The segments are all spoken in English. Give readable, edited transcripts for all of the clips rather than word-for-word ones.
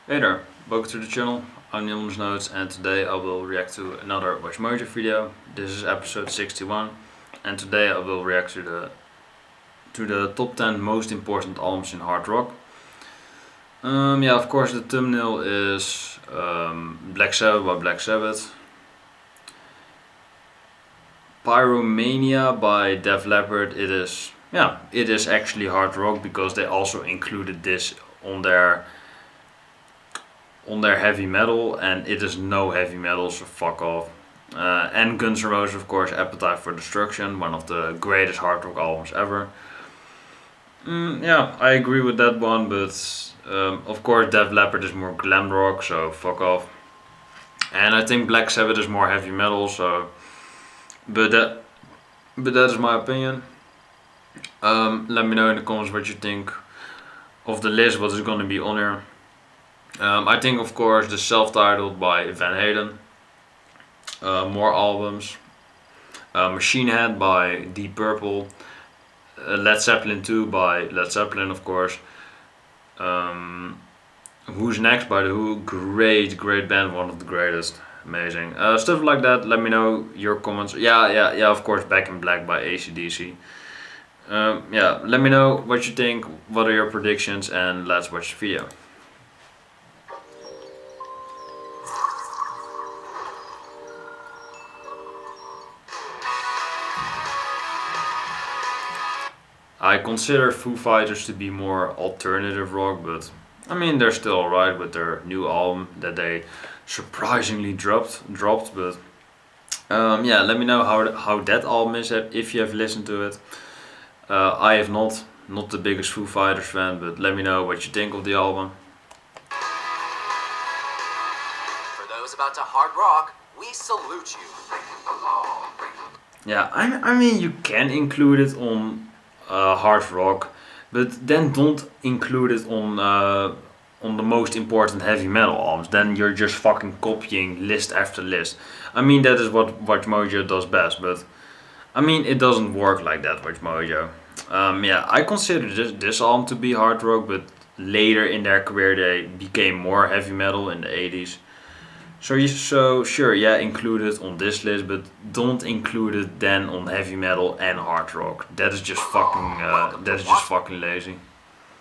Hey there, welcome to the channel. I'm Niels Notes and today I will react to another WatchMojo video. This is episode 61 and today I will react to the top 10 most important albums in hard rock. Yeah, of course the thumbnail is Black Sabbath by Black Sabbath. Pyromania by Def Leppard. It is actually hard rock because they also included this on their heavy metal, and it is no heavy metal, so fuck off. And Guns N' Roses, of course, Appetite for Destruction, one of the greatest hard rock albums ever. Yeah, I agree with that one, but of course Def Leppard is more glam rock, so fuck off. And I think Black Sabbath is more heavy metal, so but that is my opinion. Let me know in the comments what you think of the list, what is going to be on here. I think, of course, the self-titled by Van Halen, more albums, Machine Head by Deep Purple, Led Zeppelin II by Led Zeppelin, of course, Who's Next by The Who, great band, one of the greatest, amazing, stuff like that. Let me know your comments. Yeah, of course, Back in Black by AC/DC. Yeah, let me know what you think, what are your predictions, and let's watch the video. I consider Foo Fighters to be more alternative rock, but I mean they're still alright with their new album that they surprisingly dropped. But yeah, let me know how that album is if you have listened to it. I have not the biggest Foo Fighters fan, but let me know what you think of the album. For those about to hard rock, we salute you. Yeah, I mean you can include it on hard rock, but then don't include it on the most important heavy metal albums. Then you're just fucking copying list after list. I mean that is what WatchMojo does best, but I mean it doesn't work like that, WatchMojo. Yeah, I consider this album to be hard rock, but later in their career they became more heavy metal in the 80s. So sure, yeah, include it on this list, but don't include it then on heavy metal and hard rock. That is just fucking lazy.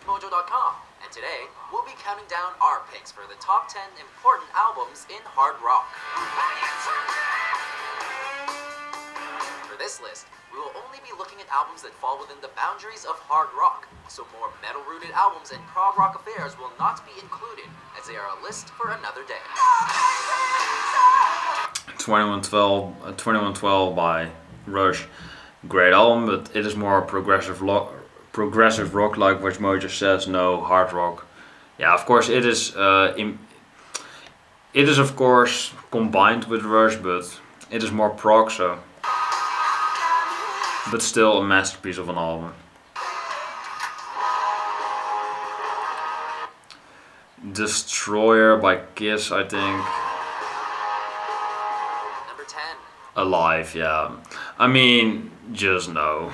Mojo.com, and today we'll be counting down our picks for the top 10 important albums in hard rock. For this list, we will only be looking at albums that fall within the boundaries of hard rock, so more metal-rooted albums and prog rock affairs will not be included, as they are a list for another day. 2112 by Rush, great album, but it is more progressive rock like WatchMojo says, no hard rock. Yeah, of course it is. It is of course combined with Rush, but it is more prog, so. But still a masterpiece of an album. Destroyer by Kiss, I think. Number 10. Alive, yeah. I mean, just no.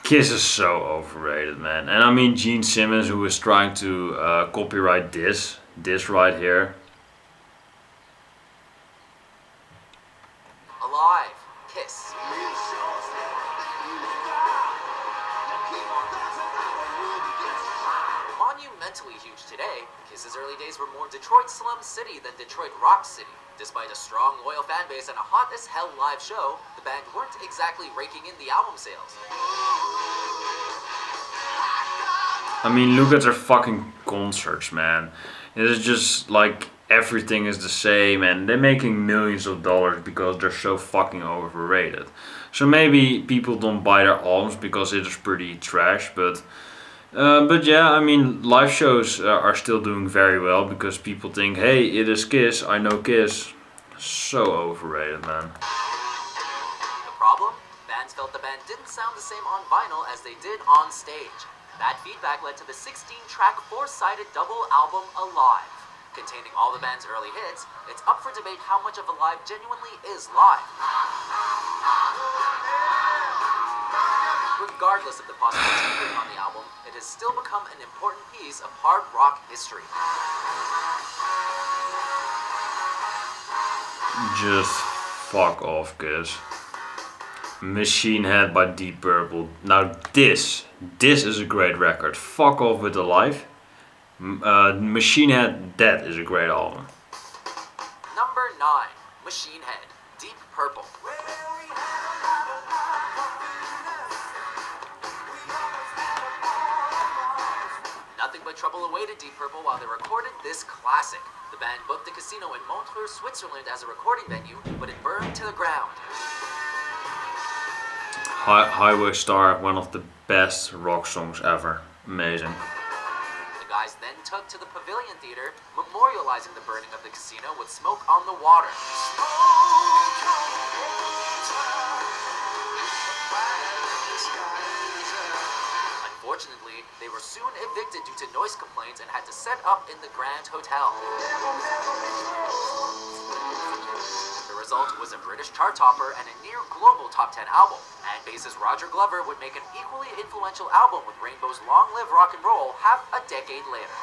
Kiss is so overrated, man. And I mean Gene Simmons, who is trying to copyright this right here. Alive, Kiss. Monumentally huge today, Kiss's early days were more Detroit Slum City than Detroit Rock City. Despite a strong, loyal fan base and a hot-as-hell live show, the band weren't exactly raking in the album sales. I mean, look at their fucking concerts, man. It is just like everything is the same, and they're making millions of dollars because they're so fucking overrated. So maybe people don't buy their albums because it is pretty trash, but yeah, I mean, live shows are still doing very well because people think, hey, it is Kiss, I know Kiss. So overrated, man. The problem? Fans felt the band didn't sound the same on vinyl as they did on stage. That feedback led to the 16-track, 4-sided double album Alive. Containing all the band's early hits, it's up for debate how much of Alive genuinely is live. Regardless of the possible tinkering on the album, it has still become an important piece of hard rock history. Just fuck off, kids. Machine Head by Deep Purple. Now this is a great record. Fuck Off with Alive. Machine Head, that is a great album. Number 9, Machine Head, Deep Purple. Nothing but trouble awaited Deep Purple while they recorded this classic. The band booked a casino in Motley, Switzerland as a recording venue, but it burned to the ground. Highway Star, one of the best rock songs ever. Amazing. The guys then took to the Pavilion Theater, memorializing the burning of the casino with Smoke on the Water. Unfortunately, they were soon evicted due to noise complaints and had to set up in the Grand Hotel. The result was a British chart topper and a near global top 10 album, and bassist Roger Glover would make an equally influential album with Rainbow's Long Live Rock and Roll half a decade later.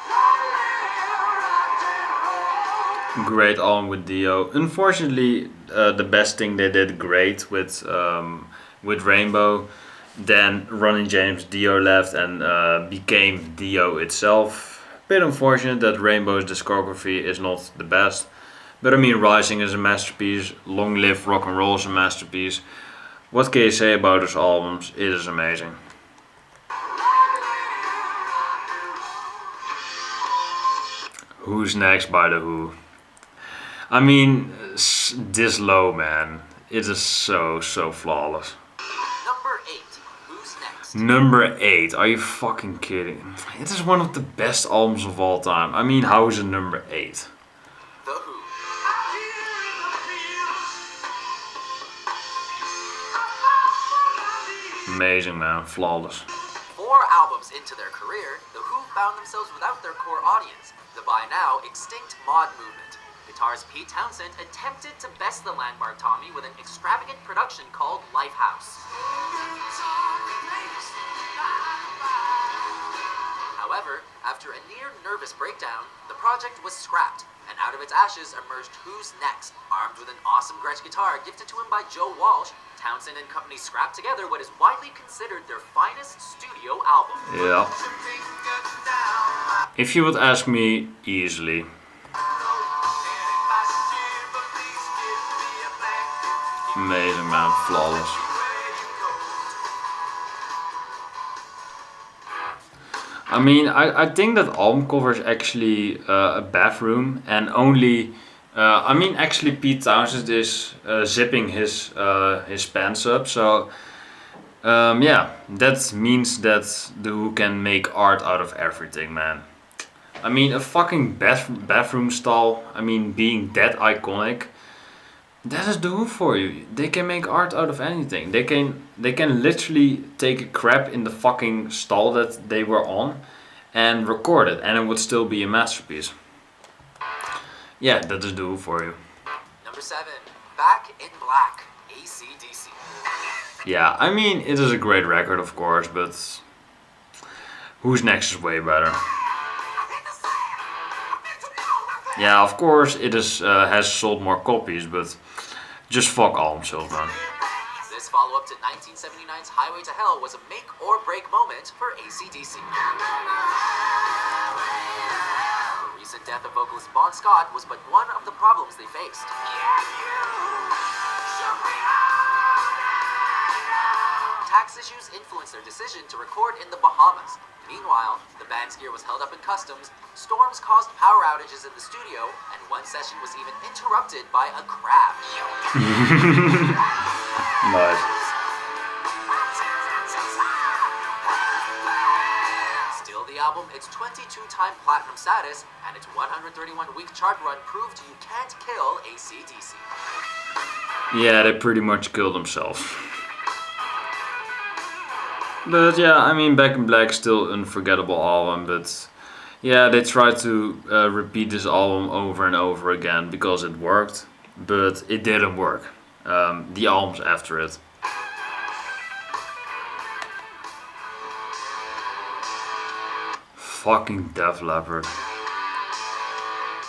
Great album with Dio. Unfortunately, the best thing they did great with Rainbow. Then Ronnie James Dio left and became Dio itself. Bit unfortunate that Rainbow's discography is not the best. But I mean, Rising is a masterpiece. Long Live Rock and Roll is a masterpiece. What can you say about those albums? It is amazing. Who's Next by The Who? I mean, this low, man. It is so flawless. Number 8, are you fucking kidding? It is one of the best albums of all time. I mean, how is it number 8? The Who. Amazing, man. Flawless. 4 albums into their career, The Who found themselves without their core audience, the by now extinct mod movement. Guitarist Pete Townsend attempted to best the landmark Tommy with an extravagant production called Lifehouse. However, after a near nervous breakdown, the project was scrapped, and out of its ashes emerged Who's Next. Armed with an awesome Gretsch guitar gifted to him by Joe Walsh, Townsend and company scrapped together what is widely considered their finest studio album. Yeah. If you would ask me, easily. Amazing, man. Flawless. I mean, I think that album cover is actually a bathroom, and only, actually Pete Townsend is zipping his pants up, so yeah, that means that The Who can make art out of everything, man. I mean, a fucking bathroom stall, I mean, being that iconic, that is The Who for you. They can make art out of anything. They can literally take a crap in the fucking stall that they were on and record it, and it would still be a masterpiece. Yeah, that is The Who for you. Number 7, Back in Black, AC/DC. Yeah, I mean, it is a great record, of course, but Who's Next is way better. Yeah, of course, it is has sold more copies, but just fuck album sales, man. This follow-up to 1979's Highway to Hell was a make-or-break moment for AC/DC. The recent death of vocalist Bon Scott was but one of the problems they faced. Tax issues influenced their decision to record in the Bahamas. Meanwhile, the band's gear was held up in customs, storms caused power outages in the studio, and one session was even interrupted by a crab. Nice. Still, the album, its 22-time platinum status, and its 131-week chart run proved you can't kill AC/DC. Yeah, they pretty much killed themselves. But yeah, I mean, Back in Black still unforgettable album, but yeah, they tried to repeat this album over and over again because it worked, but it didn't work. The albums after it. fucking Def Leppard.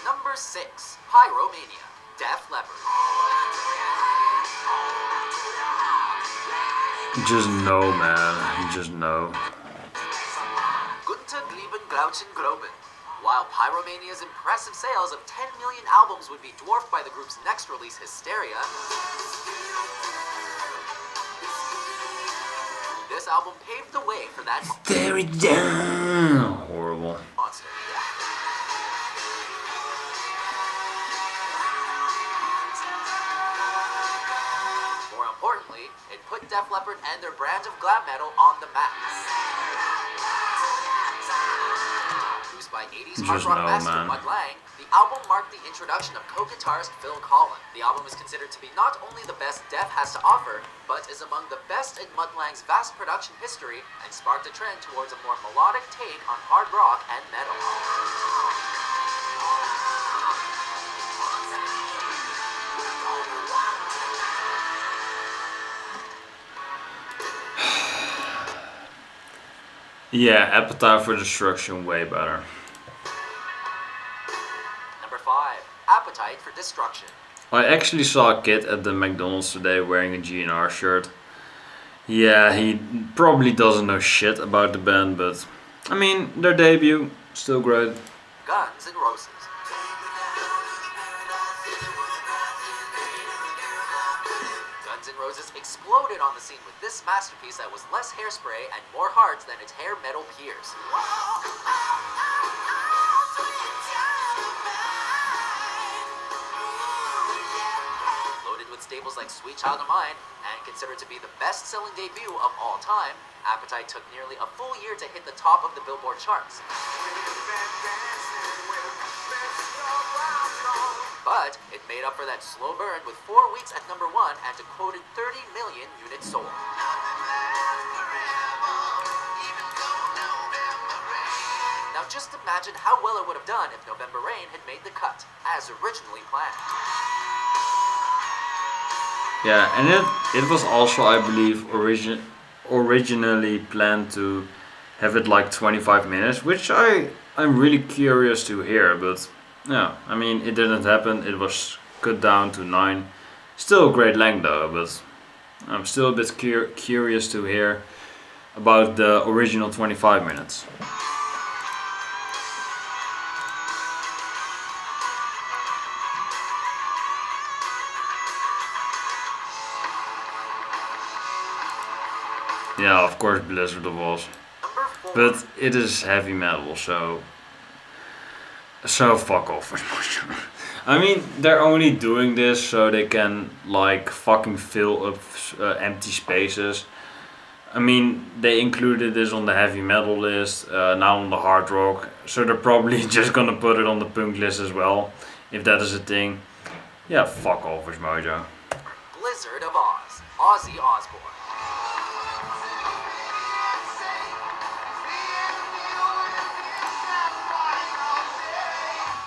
Number 6, Pyromania, Def Leppard. Just no, man. Just no. Gunter Glieben Glauchen Groben. While Pyromania's impressive sales of 10 million albums would be dwarfed by the group's next release, Hysteria, this album paved the way for that Very down. Horrible. monster. More importantly, it put Def Leppard and their brand of glam metal on the map. Used by 80s hard rock master Motley, the album marked the introduction of co-guitarist Phil Collen. The album is considered to be not only the best Def has to offer, but is among the best in Mudlang's vast production history and sparked a trend towards a more melodic take on hard rock and metal. Yeah, Appetite for Destruction way better. Number 5, Appetite for Destruction. I actually saw a kid at the McDonald's today wearing a GNR shirt. Yeah, he probably doesn't know shit about the band, but I mean, their debut, still great. Guns N' Roses. Guns N' Roses exploded on the scene with this masterpiece that was less hairspray and more hearts than its hair metal peers. Loaded with staples like Sweet Child of Mine, and considered to be the best-selling debut of all time, Appetite took nearly a full year to hit the top of the Billboard charts. But it made up for that slow burn with 4 weeks at number 1 and a quoted 30 million units sold. Now just imagine how well it would have done if November Rain had made the cut, as originally planned. Yeah, and it was also, I believe, originally planned to have it like 25 minutes, which I'm really curious to hear, but yeah, I mean, it didn't happen. It was cut down to 9. Still a great length though, but I'm still a bit curious to hear about the original 25 minutes. Yeah, of course Blizzard of Oz. But it is heavy metal, so fuck off. I mean, they're only doing this so they can like fucking fill up empty spaces. I mean, they included this on the heavy metal list, now on the hard rock, so they're probably just gonna put it on the punk list as well, if that is a thing. Yeah, fuck off, WatchMojo. Blizzard of Oz, Ozzy Osbourne.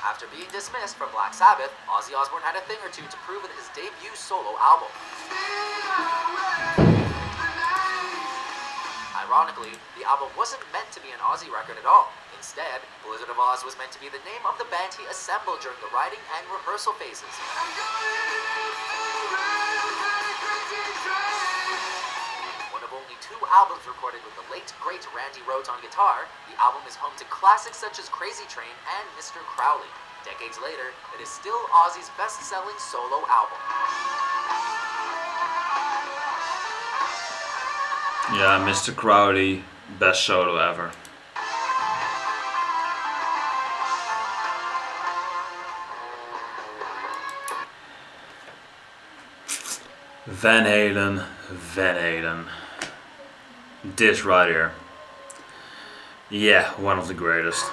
After being dismissed from Black Sabbath, Ozzy Osbourne had a thing or two to prove with his debut solo album. Ironically, the album wasn't meant to be an Ozzy record at all. Instead, Blizzard of Oz was meant to be the name of the band he assembled during the writing and rehearsal phases. One of only 2 albums recorded with the late, great Randy Rhoads on guitar, the album is home to classics such as Crazy Train and Mr. Crowley. Decades later, it is still Ozzy's best-selling solo album. Yeah, Mr. Crowley, best solo ever. Van Halen. This right here. Yeah, one of the greatest.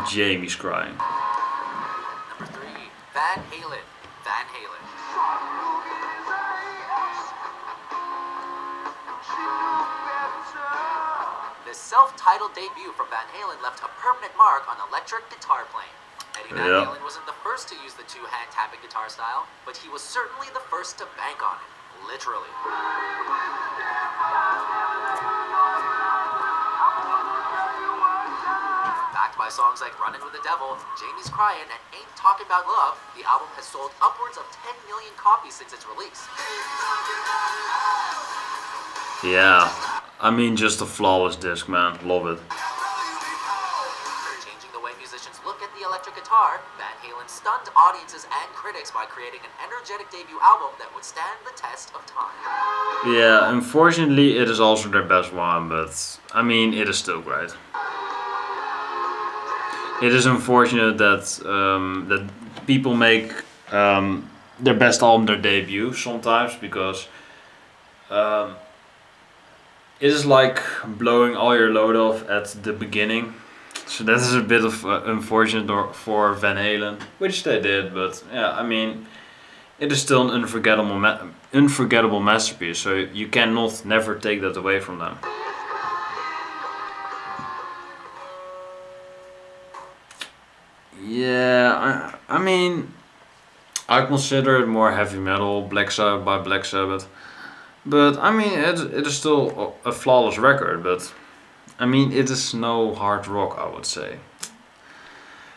Jamie's crying. Number 3, Van Halen. The self-titled debut from Van Halen left a permanent mark on electric guitar playing. Eddie Van Halen wasn't the first to use the 2-hand tapping guitar style, but he was certainly the first to bank on it, literally. Backed by songs like Runnin' with the Devil, Jamie's Cryin', and Ain't Talking About Love, the album has sold upwards of 10 million copies since its release. Yeah, I mean, just a flawless disc, man. Love it. Changing the way musicians look at the electric guitar, Van Halen stunned audiences and critics by creating an energetic debut album that would stand the test of time. Yeah, unfortunately, it is also their best one, but I mean, it is still great. It is unfortunate that that people make their best album their debut sometimes, because it is like blowing all your load off at the beginning. So that is a bit of unfortunate for Van Halen, which they did. But yeah, I mean, it is still an unforgettable masterpiece. So you cannot never take that away from them. Yeah, I mean, I consider it more heavy metal, Black Sabbath by Black Sabbath. But I mean, it is still a flawless record, but I mean, it is no hard rock, I would say.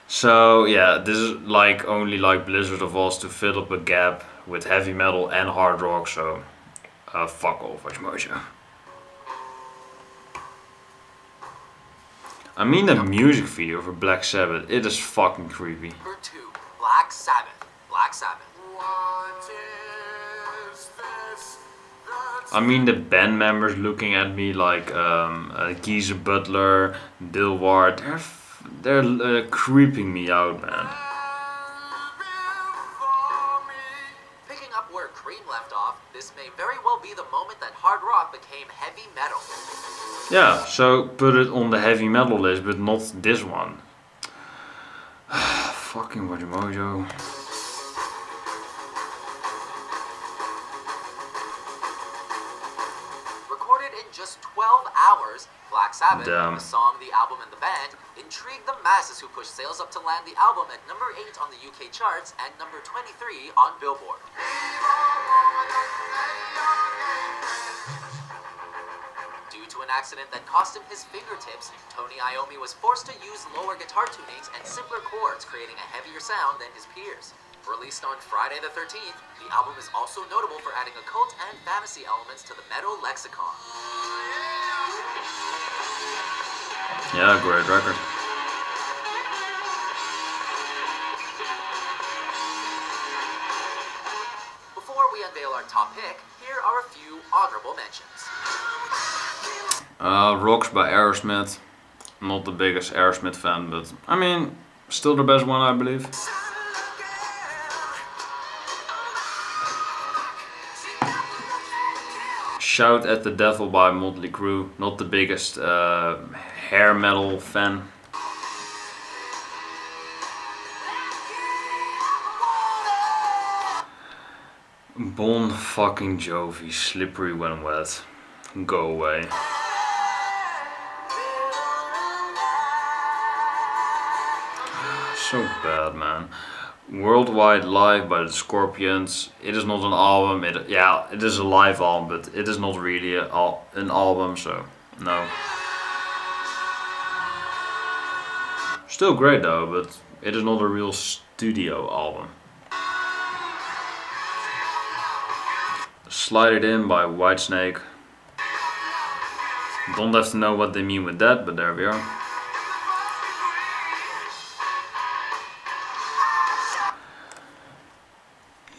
So yeah, this is like only like Blizzard of Oz to fill up a gap with heavy metal and hard rock, so fuck off, WatchMojo. I mean, the music video for Black Sabbath, it is fucking creepy. Number 2, Black Sabbath. Black Sabbath. I mean, the band members looking at me like Geezer Butler, Bill Ward, they're creeping me out, man. Picking up where Cream left off, this may very well be the moment that hard rock became heavy metal. Yeah, so put it on the heavy metal list, but not this one. Fucking WatchMojo. Recorded in just 12 hours, Black Sabbath, Damn. the song, the album, and the band, intrigued the masses who pushed sales up to land the album at number 8 on the UK charts and number 23 on Billboard. Due to an accident that cost him his fingertips, Tony Iommi was forced to use lower guitar tunings and simpler chords, creating a heavier sound than his peers. Released on Friday the 13th, the album is also notable for adding occult and fantasy elements to the metal lexicon. Yeah, great record. Before we unveil our top pick, here are a few honorable mentions. Rocks by Aerosmith. Not the biggest Aerosmith fan, but I mean, still the best one, I believe. Shout at the Devil by Motley Crue. Not the biggest hair metal fan. Bon fucking Jovi, Slippery When Wet. Go away. So bad, man. Worldwide Live by the Scorpions. It is not an album. It is a live album, but it is not really an album, so no. Still great though, but it is not a real studio album. Slide It In by Whitesnake. Don't have to know what they mean with that, but there we are.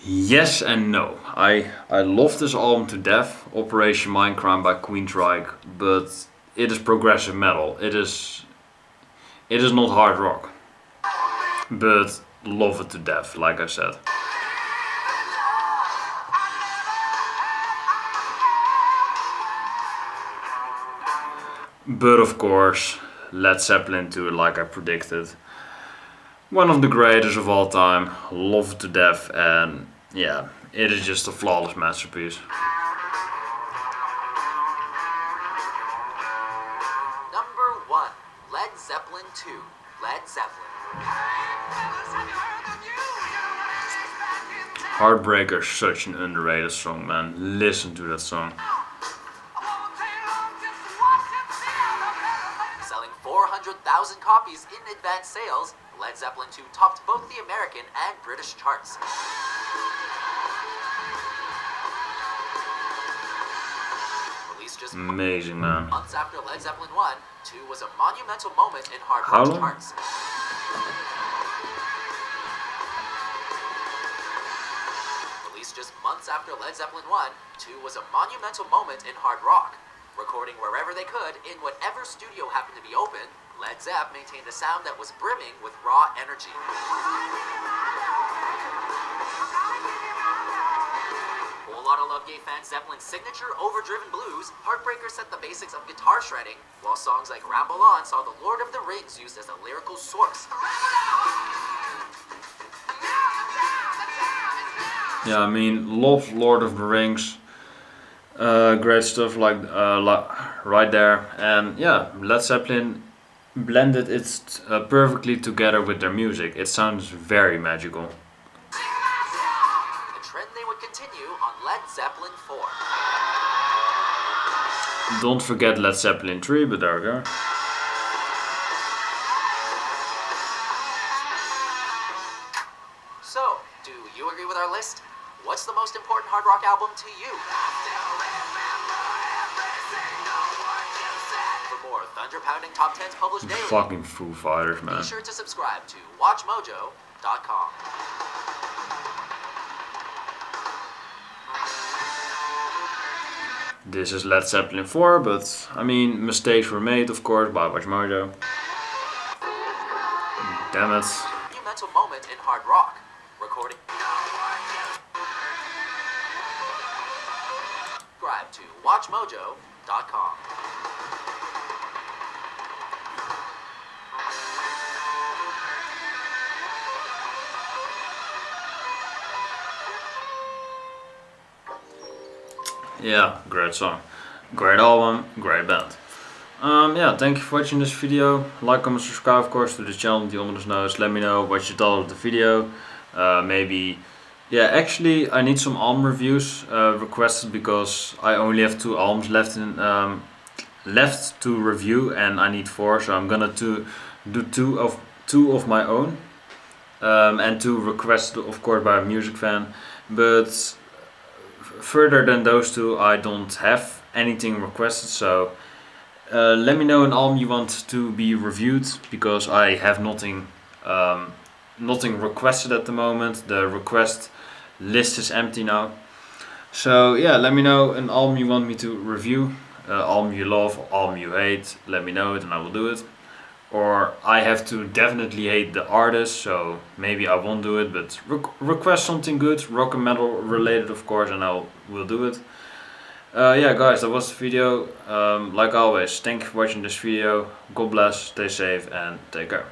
Yes and no. I love this album to death, Operation Mindcrime by Queensryche, but it is progressive metal. It is not hard rock. But love it to death, like I said. But of course, Led Zeppelin II, like I predicted. One of the greatest of all time, love it to death, and yeah, it is just a flawless masterpiece. Number 1, Led Zeppelin II. Led Zeppelin. Heartbreaker is such an underrated song, man. Listen to that song. Selling 400,000 copies in II topped both the American and British charts. Released just amazing, man. months after Led Zeppelin I, II was a monumental moment in hard How rock long? charts. Released just months after Led Zeppelin I, II was a monumental moment in hard rock. Recording wherever they could, in whatever studio happened to be open, Led Zepp maintained a sound that was brimming with raw energy. Whole Lotta Love gave fans Zeppelin's signature overdriven blues, Heartbreaker set the basics of guitar shredding, while songs like Ramble On saw the Lord of the Rings used as a lyrical source. Yeah, I mean, love Lord of the Rings. Great stuff like right there. And yeah, Led Zeppelin blended it perfectly together with their music. It sounds very magical. A trend they would continue on Led Zeppelin IV. Don't forget Led Zeppelin III, but there we go. So, do you agree with our list? What's the most important hard rock album to you? For more thunder-pounding top 10s published daily, Fucking Foo Fighters, man. be sure to subscribe to WatchMojo.com. This is Led Zeppelin 4, but I mean, mistakes were made, of course, by WatchMojo. Damn it. Monumental moment in hard rock. Recording. Subscribe to WatchMojo.com. Yeah, great song. Great album, great band. Yeah, thank you for watching this video. Like, comment, subscribe of course to the channel, the ominous nose. Let me know what you thought of the video. Maybe, yeah, actually I need some album reviews requested because I only have 2 albums left to review and I need 4, so I'm gonna do two of my own and 2 requested of course by a music fan. But further than those 2 I don't have anything requested, so let me know an album you want to be reviewed because I have nothing requested at the moment. The request list is empty now, so yeah, let me know an album you want me to review, album you love, album you hate. Let me know it and I will do it. Or I have to definitely hate the artist, so maybe I won't do it, but request something good, rock and metal related of course, and I will do it. Yeah guys, that was the video. Like always, thank you for watching this video. God bless, stay safe and take care.